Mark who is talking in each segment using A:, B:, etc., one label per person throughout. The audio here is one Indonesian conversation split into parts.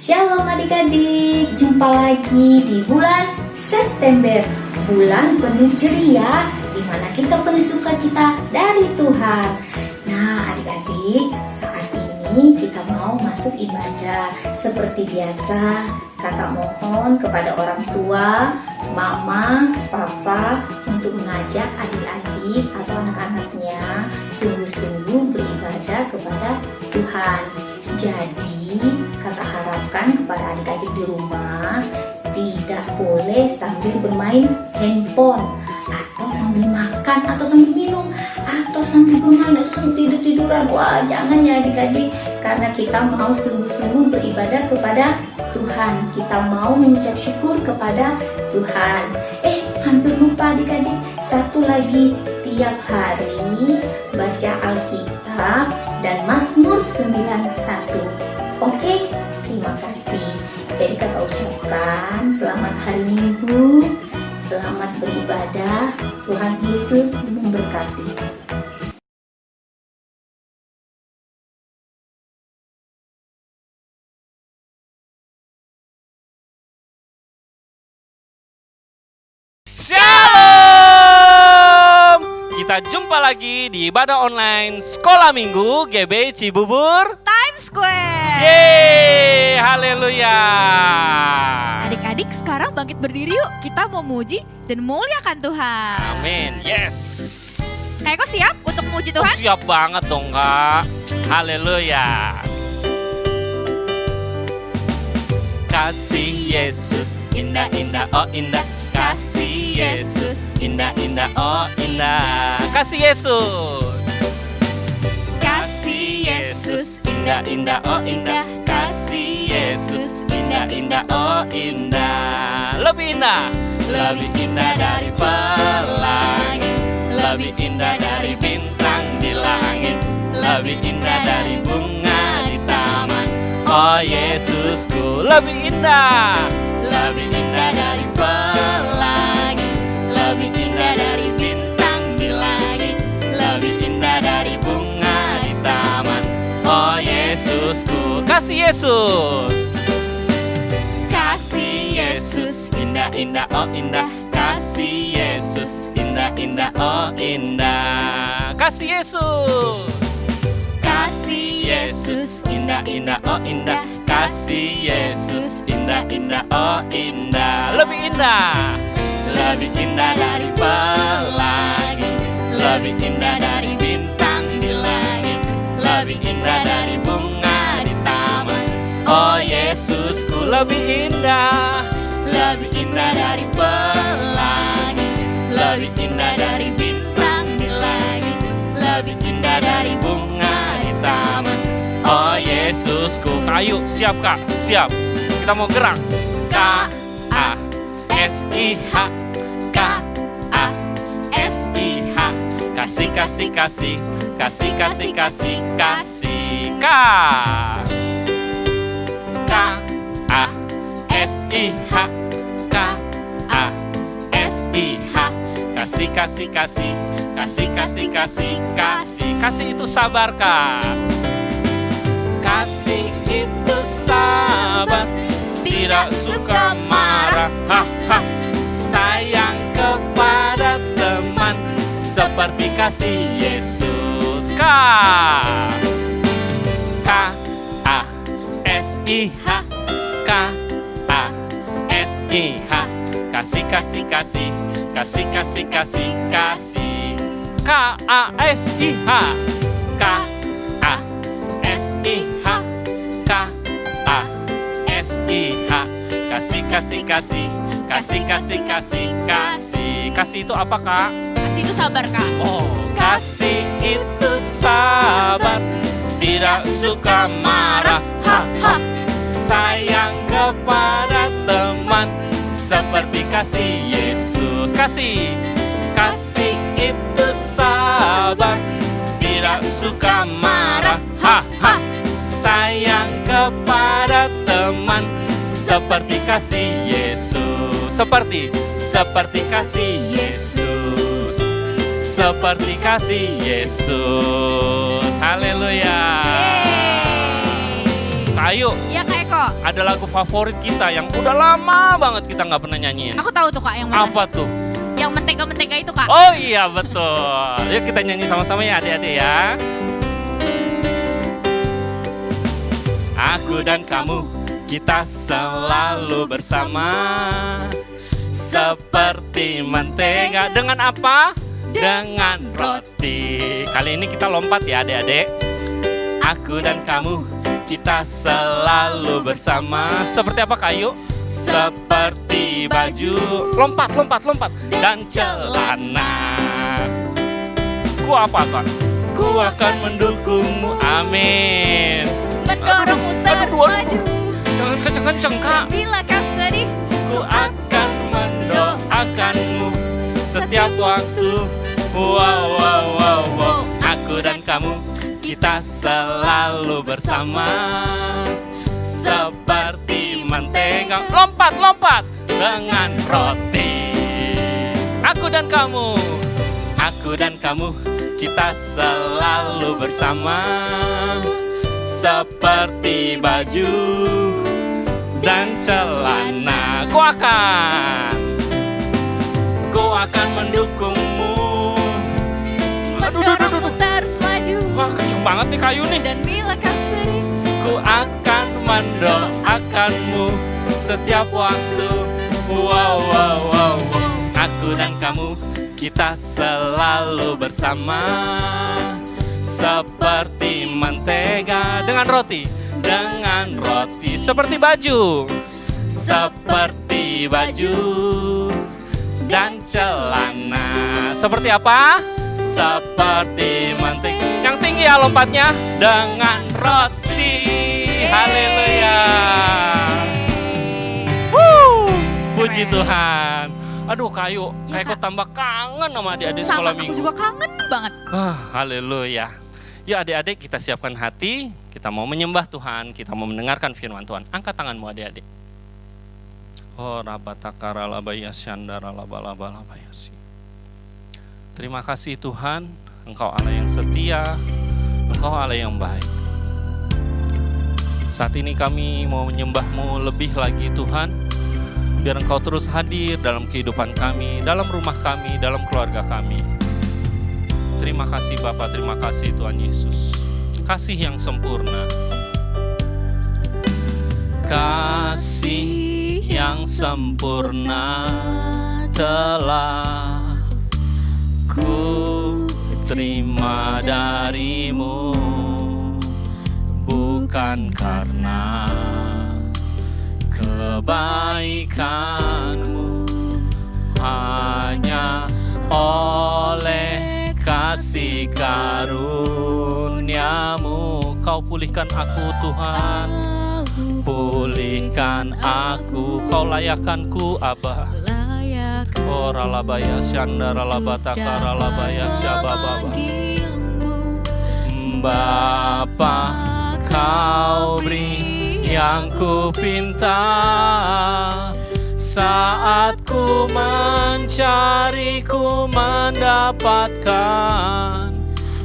A: Shalom adik-adik, jumpa lagi di bulan September, bulan penuh ceria, di mana kita penuh sukacita dari Tuhan. Nah adik-adik, saat ini kita mau masuk ibadah. Seperti biasa, kakak mohon kepada orang tua, mama, papa untuk mengajak adik-adik atau anak-anaknya sungguh-sungguh beribadah kepada Tuhan. Jadi kakak harapkan kepada adik-adik di rumah tidak boleh sambil bermain handphone, atau sambil makan, atau sambil minum, atau sambil bermain, atau sambil tidur-tiduran. Wah, jangan ya adik-adik, karena kita mau sungguh-sungguh beribadah kepada Tuhan. Kita mau mengucap syukur kepada Tuhan. Hampir lupa adik-adik, satu lagi, tiap hari baca Alkitab dan Mazmur 91. Oke, terima kasih. Jadi kakak ucapkan selamat hari Minggu, selamat beribadah, Tuhan Yesus memberkati.
B: Shalom! Kita jumpa lagi di ibadah online Sekolah Minggu GB Cibubur
C: Times Square.
B: Yeay, haleluya.
C: Adik-adik sekarang bangkit berdiri yuk. Kita mau muji dan muliakan Tuhan.
B: Amin, yes.
C: Kak Eko siap untuk memuji Tuhan?
B: Siap banget dong Kak. Haleluya. Kasih Yesus indah-indah, oh indah. Kasih Yesus indah-indah, oh indah. Kasih Yesus. Kasih Yesus indah-indah, oh indah. Kasih Yesus indah-indah, oh indah. Lebih indah. Lebih indah dari pelangi, lebih indah dari bintang di langit, lebih indah dari bunga di taman. Oh Yesusku, lebih indah. Lebih indah dari pelangi, lebih indah dari bintang di langit, lebih indah dari bunga di taman. Oh Yesusku, kasih Yesus. Kasih Yesus indah-indah, oh indah. Kasih Yesus indah-indah, oh indah. Kasih Yesus. Kasih Yesus indah-indah, oh indah. Kasih Yesus indah-indah, oh indah. Lebih indah. Lebih indah dari pelangi, lebih indah dari bintang di langit, lebih indah dari bunga di taman. Oh Yesusku, lebih indah. Lebih indah dari pelangi, lebih indah dari bintang di langit, lebih indah dari bunga di taman. Oh Yesusku, ayo siap Kak, siap. Kita mau gerak. K-A-S-I-H, K-A-S-I-H. Kasih, kasih, kasih, kasih, kasih, kasih, kasih. K-A-S-I-H, K-A-S-I-H. Kasih, kasih, kasih, kasih, kasih, kasih, kasih. Kasih itu sabar Kak. Kasih itu sabar, tidak suka marah, sayang kepada teman, seperti kasih Yesus. K-A-S-I-H, K-A-S-I-H. Kasih, kasih, kasih, kasih, kasih, kasih, kasih. K-A-S-I-H, K-A-S-I-H, K-A-S-I-H. Kasih, kasih, kasih, kasih, kasih, kasih, kasih. Kasih itu apa Kak?
C: Kasih itu sabar Kak.
B: Oh, kasih itu sabar, tidak suka marah, sayang kepada teman, seperti kasih Yesus. Kasih itu sabar, tidak suka marah, sayang kepada teman, seperti kasih Yesus. Seperti kasih Yesus, seperti kasih Yesus. Haleluya. Ayo.
C: Ya Kak Eko.
B: ada lagu favorit kita yang udah lama banget kita nggak pernah nyanyiin.
C: Aku tahu tuh Kak yang mana.
B: Apa tuh?
C: Yang mentega-mentega itu Kak.
B: Oh iya betul. Yuk kita nyanyi sama-sama ya adik-adik ya. Aku dan kamu, kita selalu bersama. Seperti mentega. Dengan apa? Dengan roti. Kali ini kita lompat ya adik-adik. Aku dan kamu, kita selalu bersama. Seperti apa kayu? Seperti baju. Lompat, lompat, lompat. Dan celana. Ku apa Kak? Ku akan mendukungmu, amin.
C: Mendorongmu terus
B: aduh.
C: maju.
B: Jangan kenceng-kenceng Kak.
C: Bila kau sedih,
B: Ku akan mendoakanmu setiap waktu. Wow, wow, wow, wow. Aku dan kamu, kita selalu bersama. Seperti mentega. Lompat, lompat. Dengan roti. Aku dan kamu. Aku dan kamu, kita selalu bersama. Seperti baju dan celana. Ku akan mendukungmu.
C: mendorongmu terus maju.
B: Wah kenceng banget nih kayu nih.
C: Dan bila kau sedih,
B: Ku akan mendoakanmu setiap waktu. Wow, wow, wow, wow. Aku dan kamu, kita selalu bersama. Seperti mentega dengan roti. Dengan roti. Seperti baju. Seperti baju dan celana. Seperti apa? Seperti mentega. Yang tinggi ya lompatnya. Dengan roti. Haleluya. Puji Tuhan. Aduh kayu,
C: Ya,
B: kayak kok
C: Kak.
B: tambah kangen sama adik-adik
C: sama
B: sekolah
C: aku
B: minggu.
C: juga kangen banget.
B: Haleluya. Ya adik-adik kita siapkan hati, kita mau menyembah Tuhan, kita mau mendengarkan firman Tuhan. Angkat tanganmu adik-adik. Oh rabatakara labaya syandara labalaba labayasi. Terima kasih Tuhan, Engkau Allah yang setia, Engkau Allah yang baik. Saat ini kami mau menyembah-Mu lebih lagi Tuhan. Biar Engkau terus hadir dalam kehidupan kami, dalam rumah kami, dalam keluarga kami. Terima kasih Bapa, terima kasih Tuhan Yesus. Kasih yang sempurna. Kasih yang sempurna telah ku terima darimu. Bukan karena kebaikanmu, hanya oleh kasih karuniamu. Kau pulihkan aku Tuhan, pulihkan aku. Kau layakkanku Abah. Oh ralabaya syandara labataka ralabaya syabababa. Bapa kau beri yang ku pinta. Saat ku mencari, ku mendapatkan.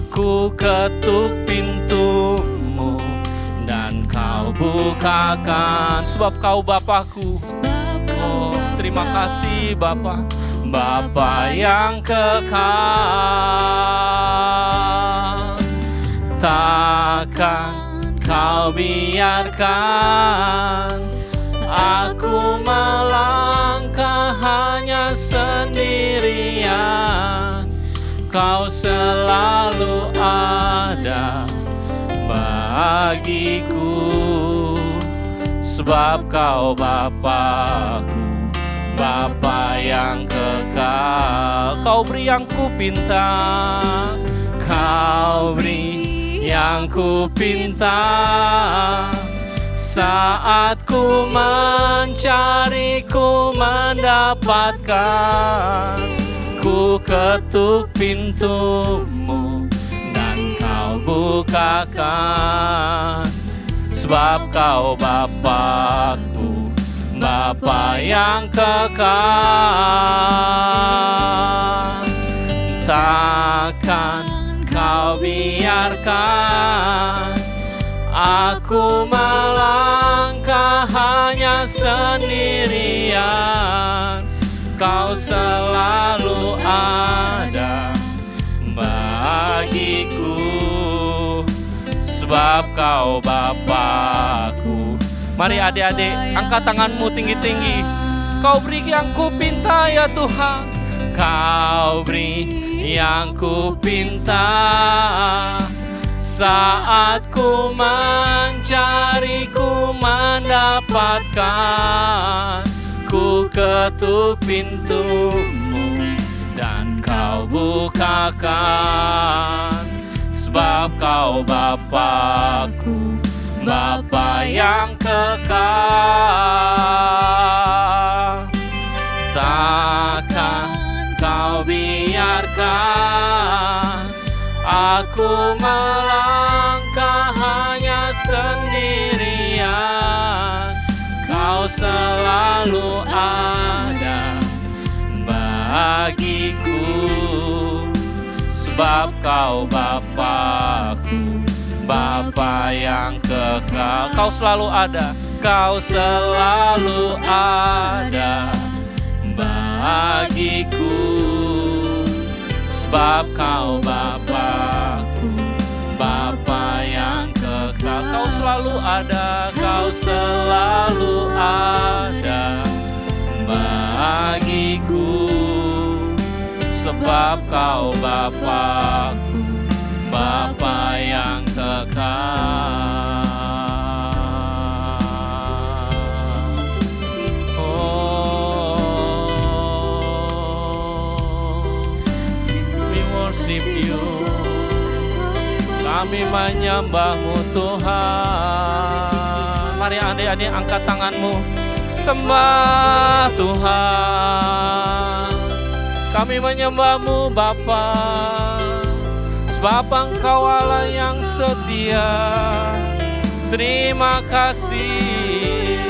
B: Ku ketuk pintumu dan kau bukakan. Sebab kau Bapakku. Oh terima kasih Bapa, Bapa yang kekal. Takkan kau biarkan aku melangkah hanya sendirian. Kau selalu ada bagiku. Sebab kau Bapakku, Bapa yang kekal. Kau beri yang ku pinta, kau beri yang ku pinta. Saat ku mencari, ku mendapatkan. Ku ketuk pintumu dan kau bukakan. Sebab kau Bapakku, Bapa yang kekal. Takkan kau biarkan aku melangkah sendirian, Kau selalu ada bagiku, sebab Kau Bapakku. Mari adik-adik, angkat tanganmu tinggi-tinggi. Kau beri yang ku pinta ya Tuhan, Kau beri yang ku pinta. Saat ku mencari, ku mendapatkan, ku ketuk pintumu dan Kau bukakan, sebab Kau Bapakku, Bapa yang kekal. Takkan Kau biarkan aku melangkah hanya sendirian, Kau selalu ada bagiku, sebab Kau Bapakku, Bapa yang kekal. Kau selalu ada, Kau selalu ada bagiku, sebab Kau Bapakku, Bapa yang kekal. Kau selalu ada, Kau selalu ada bagiku, sebab Kau Bapakku, Bapa yang kekal. Oh, we worship You. Kami menyembah-Mu Tuhan. Mari adik-adik angkat tanganmu. Sembah Tuhan. Kami menyembah-Mu Bapa, sebab Engkau Allah yang setia. Terima kasih.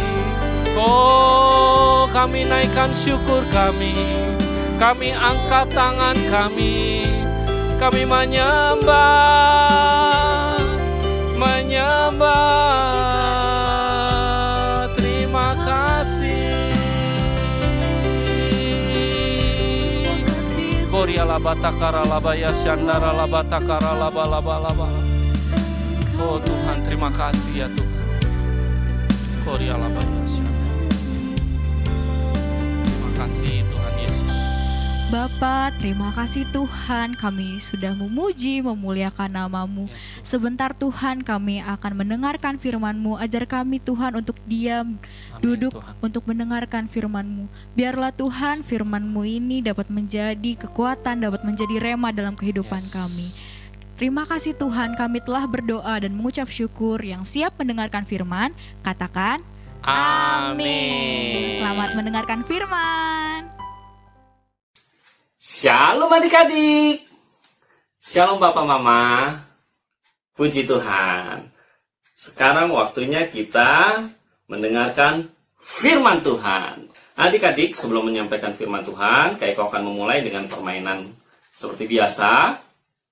B: Oh, kami naikkan syukur kami. Kami angkat tangan kami. Kami menyembah, menyembah. Terima kasih. Koria laba takara laba ya syandara laba takara laba laba laba. Oh Tuhan, terima kasih ya Tuhan. Koria laba ya syandara. Terima kasih Tuhan Yesus.
C: Bapa, terima kasih Tuhan, kami sudah memuji, memuliakan nama-Mu. Sebentar Tuhan, kami akan mendengarkan firman-Mu. Ajar kami Tuhan untuk diam, duduk
B: Tuhan.
C: untuk mendengarkan firman-Mu. Biarlah Tuhan firman-Mu ini dapat menjadi kekuatan, dapat menjadi rema dalam kehidupan kami. Terima kasih Tuhan, kami telah berdoa dan mengucap syukur. Yang siap mendengarkan firman, katakan amin. Selamat mendengarkan firman.
B: Shalom adik-adik. Shalom Bapak Mama. Puji Tuhan. Sekarang waktunya kita mendengarkan firman Tuhan. Adik-adik, sebelum menyampaikan firman Tuhan, Kak akan memulai dengan permainan seperti biasa.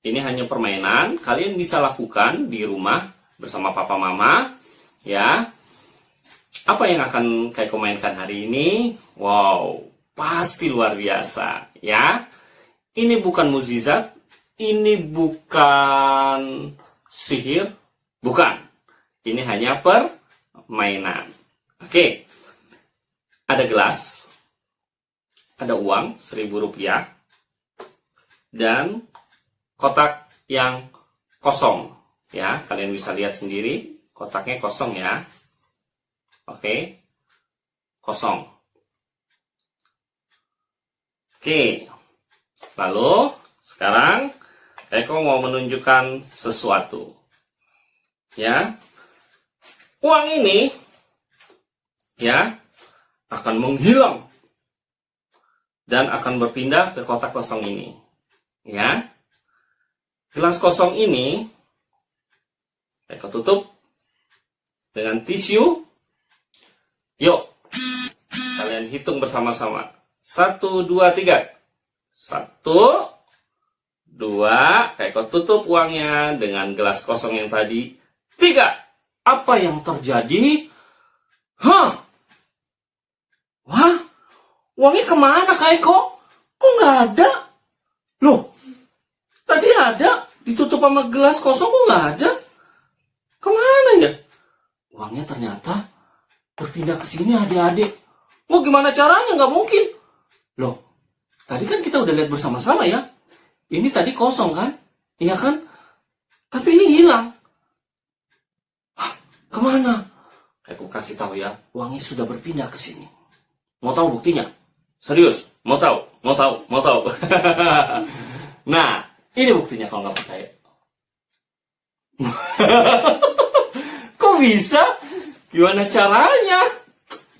B: Ini hanya permainan, kalian bisa lakukan di rumah bersama Papa Mama, ya. Apa yang akan Kak mainkan hari ini? Wow, pasti luar biasa, ya. Ini bukan mukjizat, ini bukan sihir, bukan. Ini hanya permainan. Oke. Ada gelas, ada uang Rp1.000, dan kotak yang kosong, ya. Kalian bisa lihat sendiri, kotaknya kosong ya. Oke. Kosong. Oke, lalu sekarang Eko mau menunjukkan sesuatu. Ya, uang ini ya akan menghilang dan akan berpindah ke kotak kosong ini. Ya, gelas kosong ini Eko tutup dengan tisu. Yuk, kalian hitung bersama-sama. 1, 2, 3. 1, 2. Eko tutup uangnya dengan gelas kosong yang tadi. 3. Apa yang terjadi?
D: Wah, uangnya kemana Kak Eko? Kok nggak ada? Loh, tadi ada, ditutup sama gelas kosong kok nggak ada? Kemana ya? Uangnya ternyata berpindah ke sini adik-adik. Mau gimana caranya? Nggak mungkin. Loh, tadi kan kita udah lihat bersama-sama ya. Ini tadi kosong kan? Iya kan? Tapi ini hilang. Hah, kemana? Aku kasih tahu ya, uangnya sudah berpindah ke sini. Mau tahu buktinya? Serius? Mau tahu? Mau tahu? Mau tahu? Nah, ini buktinya kalau nggak percaya. Kok bisa? Gimana caranya?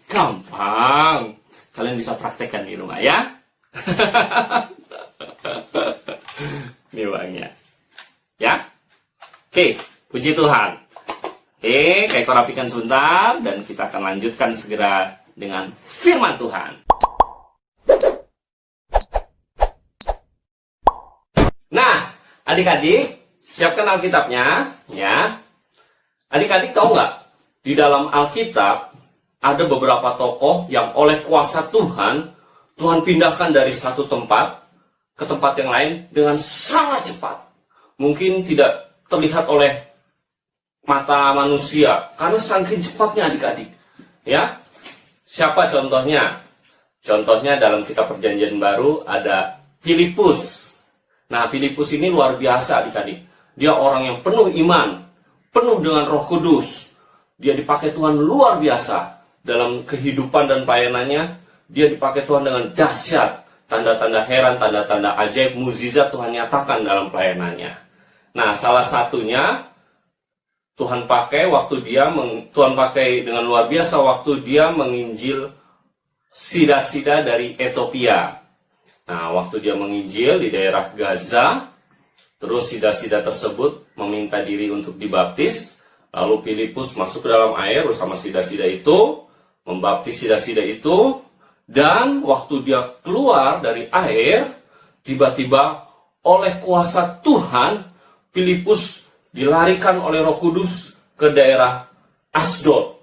D: Gampang. Kalian bisa praktekkan di rumah ya. Ini uangnya. Ya? Oke, puji Tuhan. Oke, Kak Eko rapikan sebentar dan kita akan lanjutkan segera dengan firman Tuhan. Nah, adik-adik, siapkan Alkitabnya, ya. Adik-adik tahu nggak? Di dalam Alkitab ada beberapa tokoh yang oleh kuasa Tuhan, Tuhan pindahkan dari satu tempat ke tempat yang lain dengan sangat cepat. Mungkin tidak terlihat oleh mata manusia karena saking cepatnya adik-adik. Ya, siapa contohnya? Contohnya dalam kitab Perjanjian Baru ada Filipus. Nah, Filipus ini luar biasa adik-adik. Dia orang yang penuh iman, penuh dengan Roh Kudus. Dia dipakai Tuhan luar biasa dalam kehidupan dan pelayanannya. Dia dipakai Tuhan dengan dahsyat, tanda-tanda heran, tanda-tanda ajaib, mukjizat Tuhan nyatakan dalam pelayanannya. Nah, salah satunya Tuhan pakai dengan luar biasa waktu dia menginjil sida-sida dari Ethiopia. Nah, waktu dia menginjil di daerah Gaza, terus sida-sida tersebut meminta diri untuk dibaptis, lalu Filipus masuk ke dalam air bersama sida-sida itu, membaptis sida-sida itu, dan waktu dia keluar dari air, tiba-tiba oleh kuasa Tuhan, Filipus dilarikan oleh Roh Kudus ke daerah Asdod.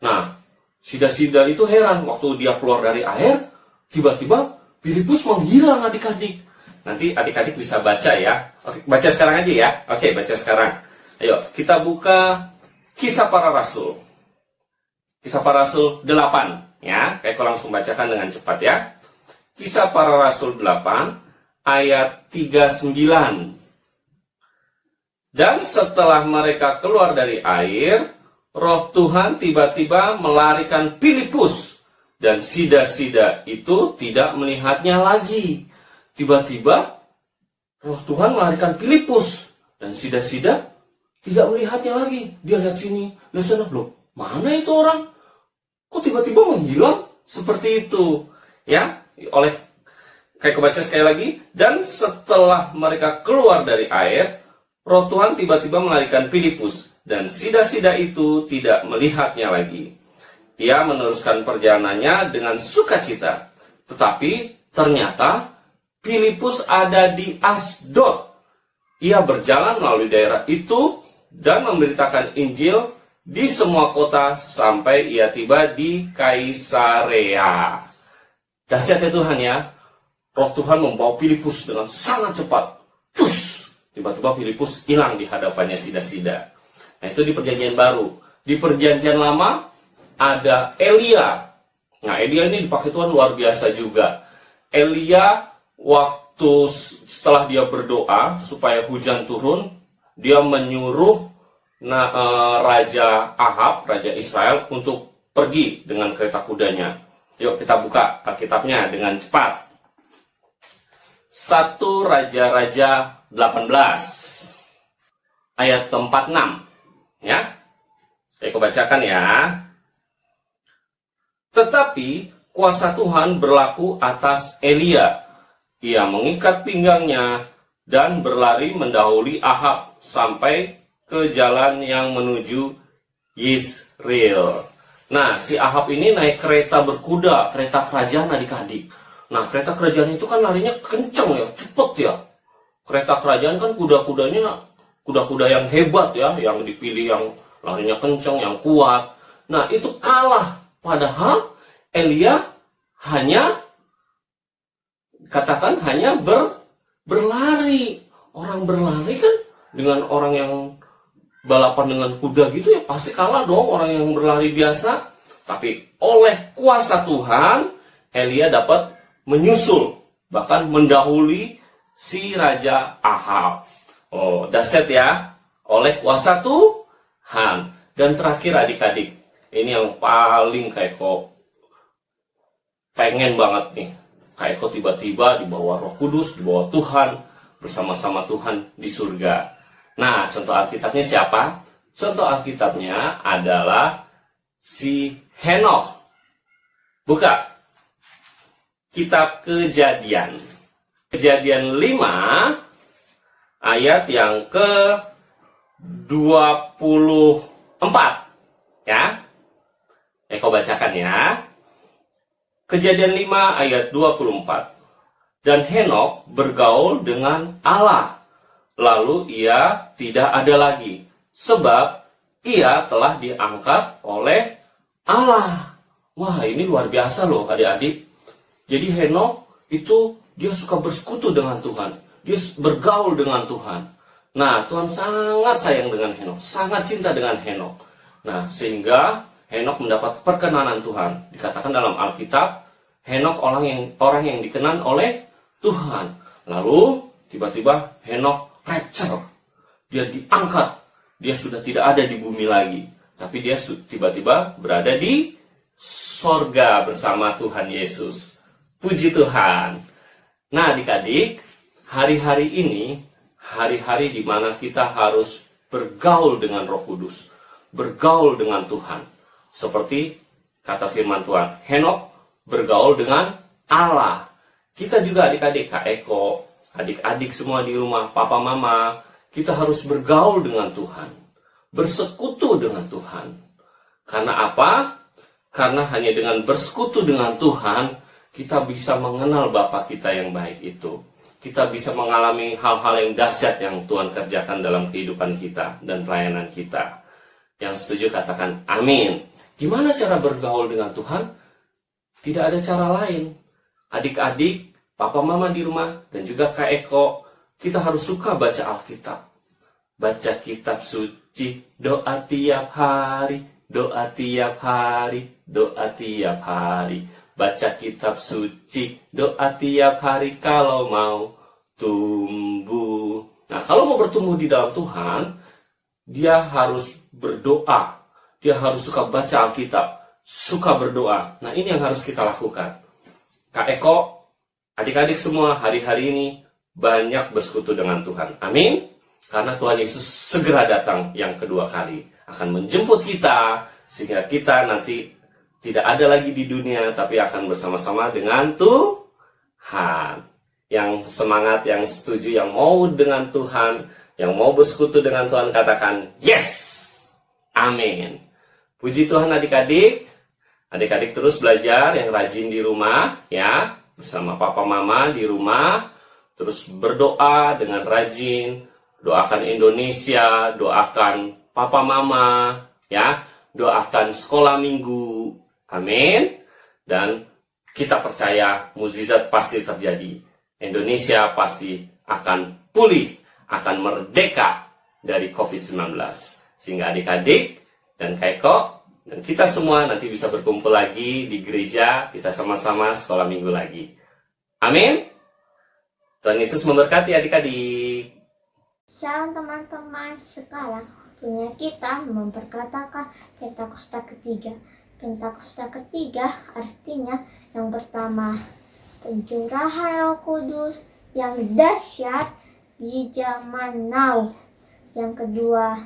D: Nah, sida-sida itu heran waktu dia keluar dari air, tiba-tiba Filipus menghilang adik-adik. Nanti adik-adik bisa baca ya. Oke, baca sekarang aja ya. Oke, baca sekarang. Ayo, kita buka Kisah Para Rasul. Kisah Para Rasul 8 ya. Kayak langsung bacakan dengan cepat ya. Kisah Para Rasul 8 ayat 39. Dan setelah mereka keluar dari air, Roh Tuhan tiba-tiba melarikan Filipus, dan sida-sida itu tidak melihatnya lagi. Tiba-tiba Roh Tuhan melarikan Filipus, dan sida-sida tidak melihatnya lagi. Dia lihat sini, lihat sana, loh, mana itu orang? Kok tiba-tiba menghilang? Seperti itu. Ya, kayak kebaca sekali lagi. Dan setelah mereka keluar dari air, Roh Tuhan tiba-tiba melarikan Filipus, dan sida-sida itu tidak melihatnya lagi. Ia meneruskan perjalanannya dengan sukacita. Tetapi ternyata Filipus ada di Asdod. Ia berjalan melalui daerah itu dan memberitakan Injil di semua kota sampai ia tiba di Kaisarea. Dahsyat ya Tuhan ya. Roh Tuhan membawa Filipus dengan sangat cepat. Cus! Tiba-tiba Filipus hilang di hadapannya sida-sida. Nah, itu di Perjanjian Baru. Di Perjanjian Lama ada Elia. Nah, Elia ini dipakai Tuhan luar biasa juga. Elia waktu setelah dia berdoa supaya hujan turun, dia menyuruh Raja Ahab, Raja Israel, untuk pergi dengan kereta kudanya. Yuk kita buka Alkitabnya dengan cepat. 1 Raja-Raja 18 ayat ke-46 ya. Saya bacakan ya. Tetapi kuasa Tuhan berlaku atas Elia. Ia mengikat pinggangnya dan berlari mendahului Ahab sampai ke jalan yang menuju Yisrael. Nah, si Ahab ini naik kereta berkuda, kereta kerajaan adik-adik. Nah, kereta kerajaan itu kan larinya kenceng ya, cepet ya. Kereta kerajaan kan kuda-kudanya kuda-kuda yang hebat ya, yang dipilih yang larinya kenceng, yang kuat. Nah, itu kalah. Padahal Elia hanya katakan hanya berlari. Orang berlari kan dengan orang yang balapan dengan kuda gitu ya pasti kalah dong orang yang berlari biasa. Tapi oleh kuasa Tuhan, Elia dapat menyusul, bahkan mendahului si Raja Ahab. Oh, dahsyat ya, oleh kuasa Tuhan. Dan terakhir adik-adik, ini yang paling kayak kok pengen banget nih. Kayak kok tiba-tiba dibawa Roh Kudus, dibawa Tuhan, bersama-sama Tuhan di surga. Nah, contoh Alkitabnya siapa? Contoh Alkitabnya adalah si Henokh. Buka kitab Kejadian. Kejadian 5 ayat yang ke-24. Ya. Eko bacakan ya. Kejadian 5 ayat 24. Dan Henokh bergaul dengan Allah. Lalu ia tidak ada lagi. Sebab ia telah diangkat oleh Allah. Wah, ini luar biasa loh adik-adik. Jadi Henokh itu dia suka bersekutu dengan Tuhan. Dia bergaul dengan Tuhan. Nah, Tuhan sangat sayang dengan Henokh. Sangat cinta dengan Henokh. Nah, sehingga Henokh mendapat perkenanan Tuhan. Dikatakan dalam Alkitab, Henokh orang yang dikenan oleh Tuhan. Lalu tiba-tiba Henokh rapture. Dia diangkat. Dia sudah tidak ada di bumi lagi. Tapi dia tiba-tiba berada di sorga bersama Tuhan Yesus. Puji Tuhan. Nah adik-adik, hari-hari ini, hari-hari di mana kita harus bergaul dengan Roh Kudus. Bergaul dengan Tuhan. Seperti kata firman Tuhan, Henokh bergaul dengan Allah. Kita juga adik-adik, Kak Eko, adik-adik semua di rumah, papa mama, kita harus bergaul dengan Tuhan. Bersekutu dengan Tuhan. Karena apa? Karena hanya dengan bersekutu dengan Tuhan, kita bisa mengenal Bapa kita yang baik itu. Kita bisa mengalami hal-hal yang dahsyat yang Tuhan kerjakan dalam kehidupan kita dan pelayanan kita. Yang setuju katakan amin. Gimana cara bergaul dengan Tuhan? Tidak ada cara lain. Adik-adik, papa mama di rumah, dan juga Kak Eko, kita harus suka baca Alkitab. Baca kitab suci, doa tiap hari, doa tiap hari, doa tiap hari. Baca kitab suci, doa tiap hari kalau mau tumbuh. Nah, kalau mau bertumbuh di dalam Tuhan, dia harus berdoa. Dia harus suka baca Alkitab, suka berdoa. Nah, ini yang harus kita lakukan. Kak Eko, adik-adik semua hari-hari ini banyak bersekutu dengan Tuhan. Amin. Karena Tuhan Yesus segera datang yang kedua kali. Akan menjemput kita, sehingga kita nanti tidak ada lagi di dunia, tapi akan bersama-sama dengan Tuhan. Yang semangat, yang setuju, yang mau dengan Tuhan, yang mau bersekutu dengan Tuhan, katakan yes. Amin. Puji Tuhan adik-adik. Adik-adik terus belajar yang rajin di rumah, ya. Bersama papa mama di rumah. Terus berdoa dengan rajin. Doakan Indonesia, doakan papa mama, ya. Doakan sekolah minggu. Amin. Dan kita percaya mukjizat pasti terjadi. Indonesia pasti akan pulih, akan merdeka dari COVID-19. Sehingga adik-adik dan Kak Eko dan kita semua nanti bisa berkumpul lagi di gereja, kita sama-sama sekolah minggu lagi. Amin. Tuhan Yesus memberkati adik-adik.
E: Shalom teman-teman, sekarang waktunya kita memperkatakan Pentakosta ketiga. Pentakosta ketiga artinya yang pertama, pencurahan Roh Kudus yang dahsyat di zaman now. Yang kedua,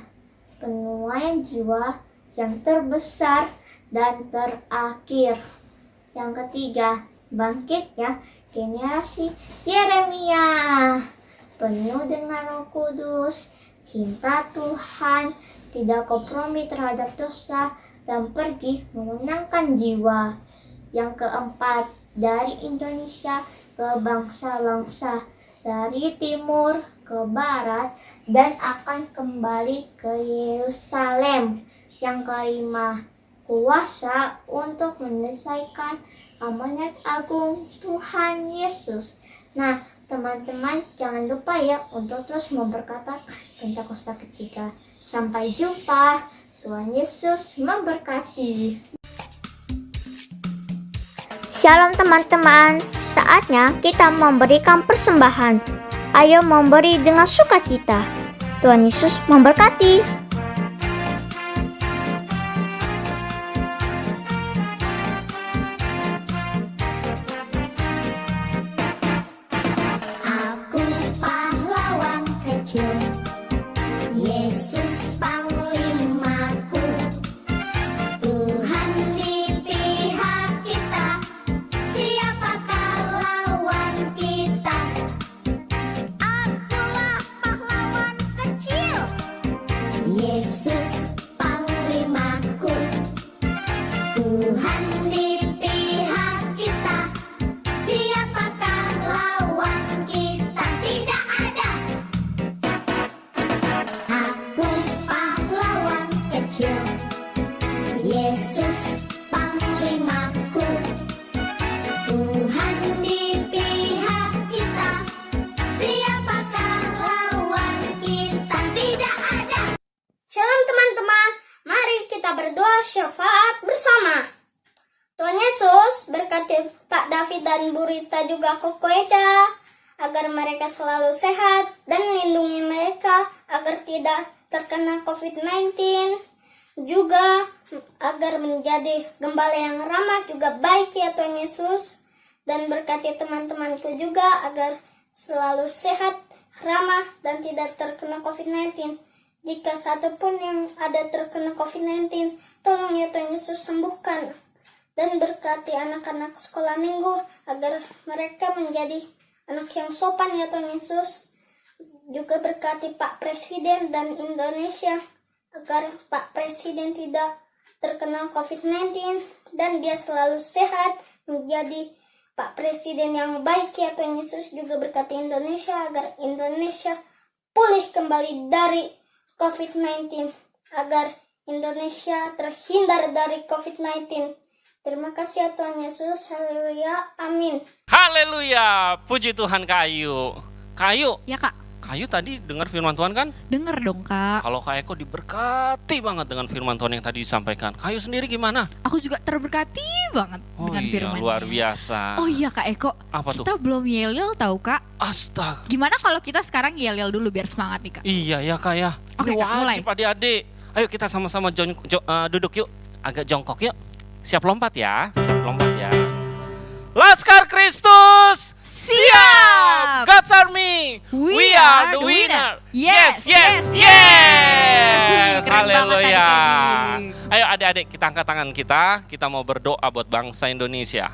E: penuaian jiwa yang terbesar dan terakhir. Yang ketiga, bangkitnya generasi Yeremia, penuh dengan Roh Kudus, cinta Tuhan, tidak kompromi terhadap dosa, dan pergi memenangkan jiwa. Yang keempat, dari Indonesia ke bangsa-bangsa, dari timur ke barat, dan akan kembali ke Yerusalem. Yang kelima, kuasa untuk menyelesaikan amanat agung Tuhan Yesus. Nah, teman-teman jangan lupa ya untuk terus memperkatakan Pentakosta ketiga. Sampai jumpa. Tuhan Yesus memberkati. Shalom teman-teman. Saatnya kita memberikan persembahan. Ayo memberi dengan sukacita. Tuhan Yesus memberkati.
F: Aku pahlawan kecil, Yesus panglimaku. Tuhan di pihak kita, siapakah lawan kita? Akulah pahlawan kecil, Yesus panglimaku. Tuhan di pihak kita, siapakah lawan kita? Tidak ada. Aku pahlawan kecil, Yesus panglimaku. Tuhan di pihak kita, siapakah lawan kita? Tidak ada. Shalom teman-teman, mari kita berdoa syafaat bersama. Tuhan Yesus berkati Pak David dan Bu Rita juga Koko Eca, agar mereka selalu sehat dan lindungi mereka agar tidak terkena COVID-19. Juga agar menjadi gembala yang ramah juga baik ya Tuhan Yesus. Dan berkati teman-temanku juga agar selalu sehat, ramah dan tidak terkena COVID-19. Jika satupun yang ada terkena COVID-19, tolong ya Tuhan Yesus sembuhkan. Dan berkati anak-anak sekolah minggu agar mereka menjadi anak yang sopan ya Tuhan Yesus. Juga berkati Pak Presiden dan Indonesia agar Pak Presiden tidak terkena COVID-19 dan dia selalu sehat menjadi Pak Presiden yang baik ya Tuhan Yesus. Juga berkati Indonesia agar Indonesia pulih kembali dari COVID-19, agar Indonesia terhindar dari COVID-19. Terima kasih ya Tuhan Yesus. Haleluya. Amin.
B: Haleluya, puji Tuhan Kak Ayu. Kak Ayu,
C: Ya Kak,
B: Kak Ayu tadi dengar firman Tuhan kan?
C: denger dong Kak.
B: Kalau Kak Eko diberkati banget dengan firman Tuhan yang tadi disampaikan. Kak Ayu sendiri gimana?
C: Aku juga terberkati banget
B: Oh
C: dengan
B: iya,
C: firman.
B: luar biasa.
C: Oh iya Kak Eko,
B: Apa tuh?
C: kita belum yel-yel tahu Kak.
B: Astaga.
C: Gimana kalau kita sekarang yel-yel dulu biar semangat nih Kak?
B: Iya ya Kak ya.
C: Oke,
B: Ini
C: Kak, mulai.
B: wajib adik-adik. Ayo kita sama-sama duduk yuk. Agak jongkok yuk. Siap lompat ya. Siap lompat ya. Laskar Kristus siap. God's Army. We are the winner. Yes, yes, yes.
C: Keren banget
B: Haleluya.
C: adik-adik.
B: Ayo adik-adik kita angkat tangan kita. Kita mau berdoa buat bangsa Indonesia.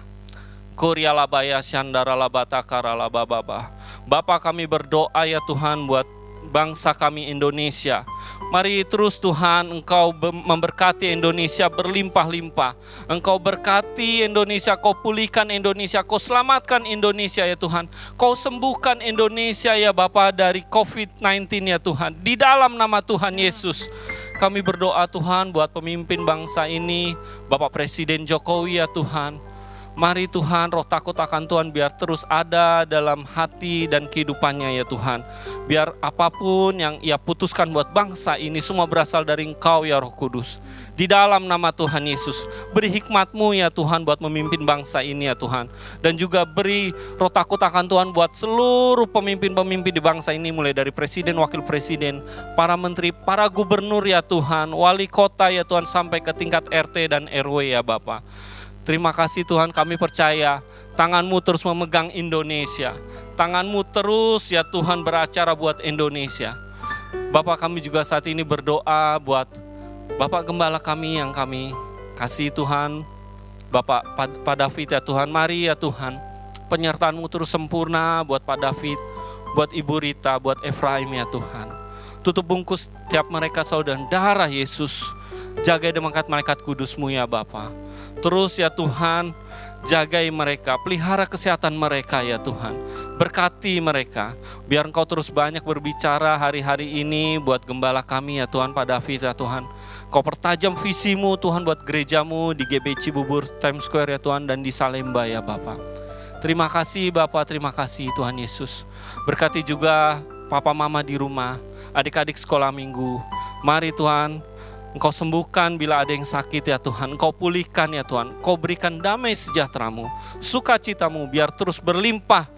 B: Kurya labaya syandara labata kara labababa. Bapa kami berdoa ya Tuhan buat bangsa kami Indonesia. Mari terus Tuhan Engkau memberkati Indonesia berlimpah-limpah. Engkau berkati Indonesia, Kau pulihkan Indonesia, Kau selamatkan Indonesia ya Tuhan. Kau sembuhkan Indonesia ya Bapa dari COVID-19 ya Tuhan. Di dalam nama Tuhan Yesus. Kami berdoa Tuhan buat pemimpin bangsa ini, Bapak Presiden Jokowi ya Tuhan. Mari Tuhan, roh takut akan Tuhan biar terus ada dalam hati dan kehidupannya ya Tuhan. Biar apapun yang ia putuskan buat bangsa ini semua berasal dari Engkau ya Roh Kudus. Di dalam nama Tuhan Yesus, beri hikmat-Mu ya Tuhan buat memimpin bangsa ini ya Tuhan. Dan juga beri roh takut akan Tuhan buat seluruh pemimpin-pemimpin di bangsa ini, mulai dari presiden, wakil presiden, para menteri, para gubernur ya Tuhan, wali kota ya Tuhan, sampai ke tingkat RT dan RW ya Bapak. Terima kasih Tuhan, kami percaya tangan-Mu terus memegang Indonesia. Tangan-Mu terus ya Tuhan beracara buat Indonesia. Bapak, kami juga saat ini berdoa buat Bapak Gembala kami yang kami kasih Tuhan. Bapak Pak David ya Tuhan, mari ya Tuhan penyertaan-Mu terus sempurna buat Pak David, buat Ibu Rita, buat Efraim ya Tuhan. Tutup bungkus tiap mereka saudara darah Yesus. Jagai malaikat kudus-Mu ya Bapa. Terus ya Tuhan, jagai mereka, pelihara kesehatan mereka ya Tuhan. Berkati mereka, biar Engkau terus banyak berbicara hari-hari ini buat gembala kami ya Tuhan, Pak David ya Tuhan. Kau pertajam visimu Tuhan buat gerejamu di GB Cibubur, Times Square ya Tuhan, dan di Salemba ya Bapak. Terima kasih Bapak, terima kasih Tuhan Yesus. Berkati juga Papa Mama di rumah, adik-adik sekolah minggu. Mari Tuhan, Engkau sembuhkan bila ada yang sakit ya Tuhan. Engkau pulihkan ya Tuhan. Engkau berikan damai sejahtera-Mu, sukacita-Mu biar terus berlimpah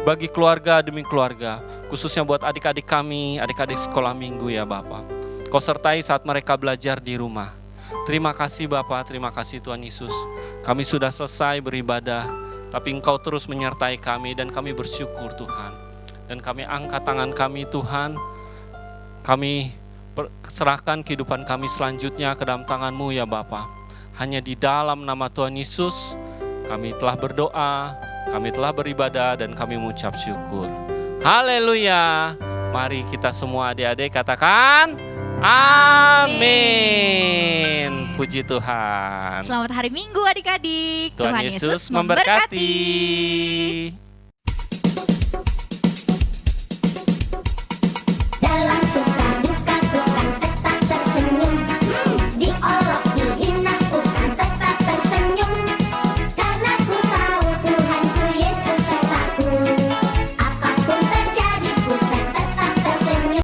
B: bagi keluarga demi keluarga. Khususnya buat adik-adik kami, adik-adik sekolah minggu ya Bapak. Kau sertai saat mereka belajar di rumah. Terima kasih Bapak, terima kasih Tuhan Yesus. Kami sudah selesai beribadah, tapi Engkau terus menyertai kami dan kami bersyukur Tuhan. Dan kami angkat tangan kami Tuhan. Kami serahkan kehidupan kami selanjutnya ke dalam tangan-Mu ya Bapa. Hanya di dalam nama Tuhan Yesus kami telah berdoa, kami telah beribadah dan kami mengucap syukur. Haleluya. Mari kita semua adik-adik katakan amin. Puji Tuhan.
C: Selamat hari Minggu adik-adik.
B: Tuhan Yesus memberkati.